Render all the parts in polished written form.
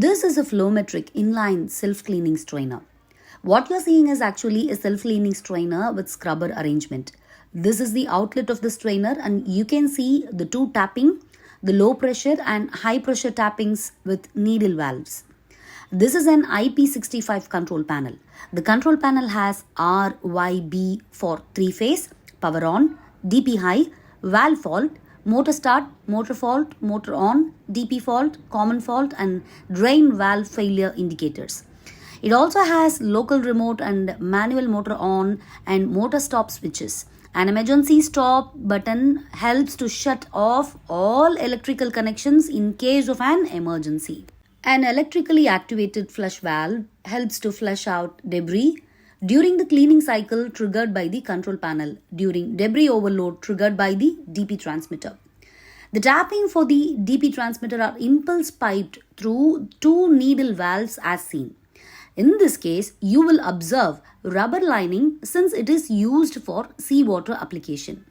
This is a Flometriq inline self-cleaning strainer. What you're seeing is actually a self-cleaning strainer with scrubber arrangement. This is the outlet of the strainer and you can see the two tapping, the low pressure and high pressure tappings with needle valves. This is an IP65 control panel. The control panel has RYB for 3-phase, power on, DP high, valve fault, motor start, motor fault, motor on, DP fault, common fault and drain valve failure indicators. It also has local remote and manual motor on and motor stop switches. An emergency stop button helps to shut off all electrical connections in case of an emergency. An electrically actuated flush valve helps to flush out debris during the cleaning cycle triggered by the control panel, during debris overload triggered by the DP transmitter. The tapping for the DP transmitter are impulse piped through two needle valves as seen. In this case, you will observe rubber lining since it is used for seawater application.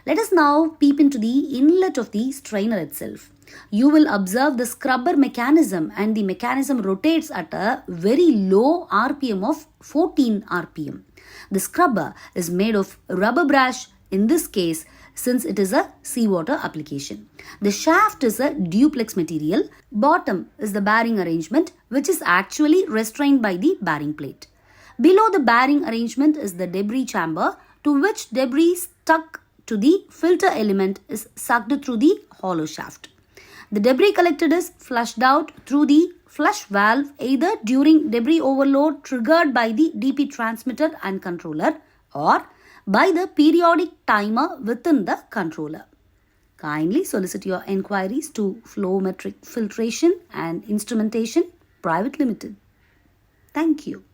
Let us now peep into the inlet of the strainer itself. You will observe the scrubber mechanism and the mechanism rotates at a very low RPM of 14 RPM. The scrubber is made of rubber brush in this case since it is a seawater application. The shaft is a duplex material. Bottom is the bearing arrangement which is actually restrained by the bearing plate. Below the bearing arrangement is the debris chamber to which debris stuck to the filter element is sucked through the hollow shaft. The debris collected is flushed out through the flush valve either during debris overload triggered by the DP transmitter and controller or by the periodic timer within the controller. Kindly solicit your enquiries to Flometriq Filtration and Instrumentation Private Limited. Thank you.